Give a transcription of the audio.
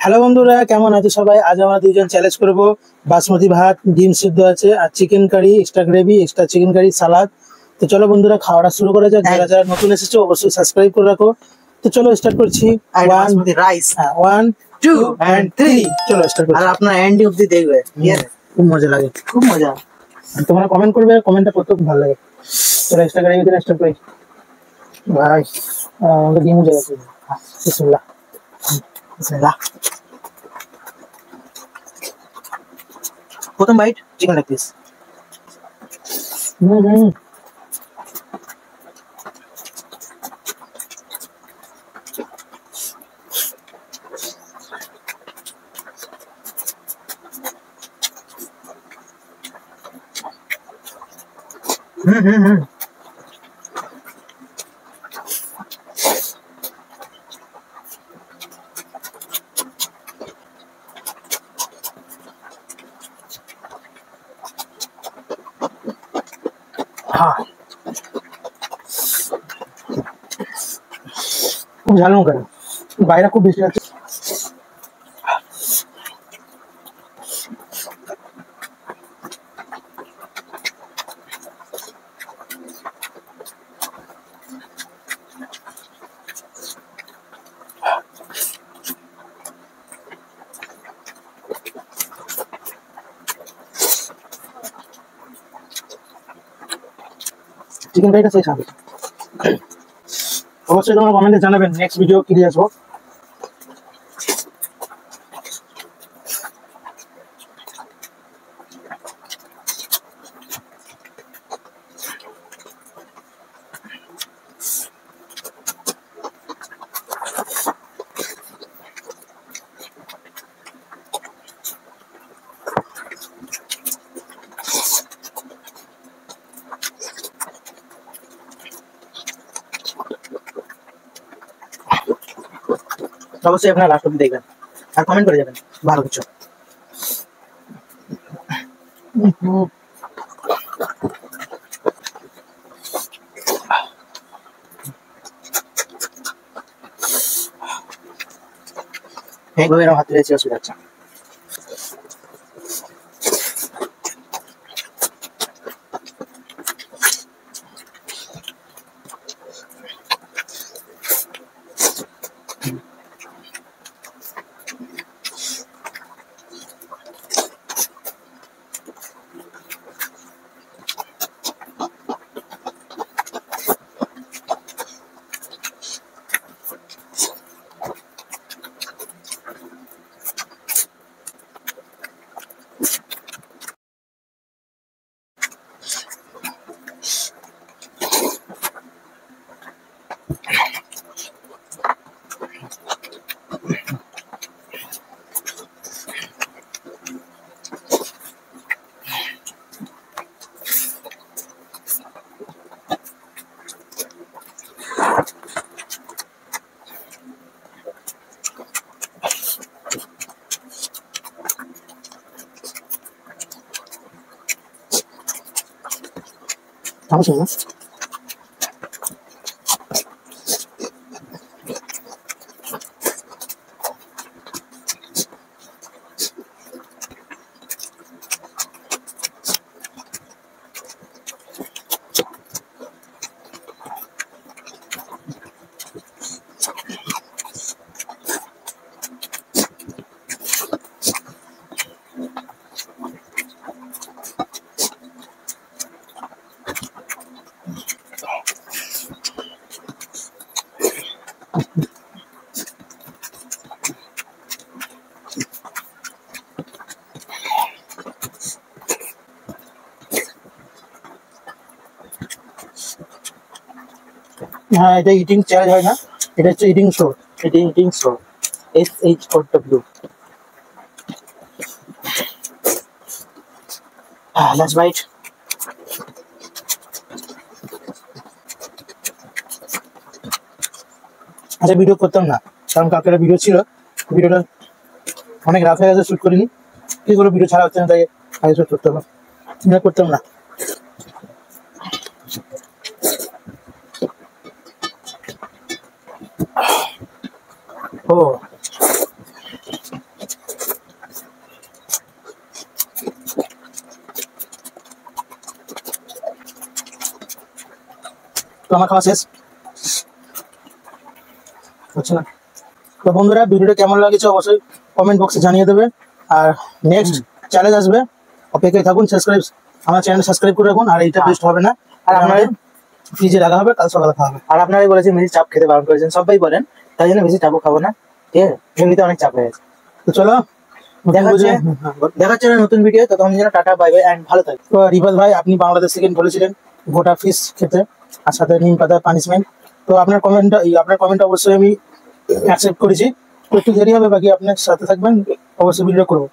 Hello বন্ধুরা, কেমন আছো সবাই? আজ আমরা দুইজন চ্যালেঞ্জ করব। বাসমতি ভাত, ডিম সিদ্ধ আছে, আর chicken curry, extra gravy, extra chicken curry, salad. তো চলো বন্ধুরা, খাওয়াটা শুরু করা যাক। যারা যারা নতুন এসেছো অবশ্যই সাবস্ক্রাইব করে রাখো। তো চলো স্টার্ট করছি। বাসমতি রাইস 1 2 and 3 চলো স্টার্ট করছি। আর আপনার এন্ড অবধি দেখবে, খুব মজা লাগে, খুব মজা। তোমরা কমেন্ট করবে, কমেন্টটা করতে খুব ভালো লাগে। চলো এক্সট্রা গ্রেভি দিয়ে স্টার্ট করি ভাই। আমাদের ডিম হয়ে গেছে। বিসমিল্লাহ বিসমিল্লাহ। প্রথম বাইট চিকেন লেগ পিস। খুব ঝাল লঙ্কা, বাইরে খুব বেশি আছে। চিকেন কারিটা সেই খাবে। অবশ্যই তোমরা কমেন্টে জানাবেন নেক্সট ভিডিও কি দিয়ে আসবো। অবশ্যই আপনারা লাস্ট অবধি দেখবেন আর কমেন্ট করে যাবেন ভালো কিছু। এইভাবে এরকম হাত রেখে অসুবিধা হচ্ছে। সমস্যা না। হ্যাঁ, এটা ইটিং চ্যালেঞ্জ হয় না, এটা হচ্ছে ইটিং শো। এটা eating show, SHOW। Last bite. আচ্ছা, ভিডিও করতাম না কারণ কালকের ভিডিও ছিল, ভিডিওটা অনেক রাত হয়ে গেছে, শ্যুট করিনি। কি করে ভিডিও ছাড়া হচ্ছে না, তাই আগে শ্যুট করতে হবে, করতাম না। ও তো আমার খাওয়া শেষ হচ্ছে না। তো বন্ধুরা ভিডিওটা কেমন লাগছে অবশ্যই কমেন্ট বক্সে জানিয়ে দেবে। আর নেক্সট চ্যালেঞ্জ আসবে, অপেক্ষায় থাকুন। আমার চ্যানেল সাবস্ক্রাইব করে রাখুন। আর এইটা বেস্ট হবে না, আর আপনার ফ্রিজে রাখা হবে, কাল সকালে খাওয়া হবে। আর আপনারাই বলেছেন বেশি চাপ খেতে বারণ করেছেন, সবাই বলেন, তাই জন্য বেশি চাপও খাবো না, ঠিক আছে? এমনিতে অনেক চাপ হয়ে গেছে। তো চলো দেখা হচ্ছে নতুন ভিডিও, ততক্ষণ যেন টাটা বাই বাই অ্যান্ড ভালো থাকবে। তো রিবাল ভাই আপনি বাংলাদেশ থেকে বলেছিলেন গোটা ফিশ খেতে আর সাথে নিম পাতার পানিশমেন্ট। তো আপনার কমেন্ট অবশ্যই আমি অ্যাকসেপ্ট করেছি। তো একটু দেরি হবে, বাকি আপনার সাথে থাকবেন, অবশ্যই ভিডিও করবো।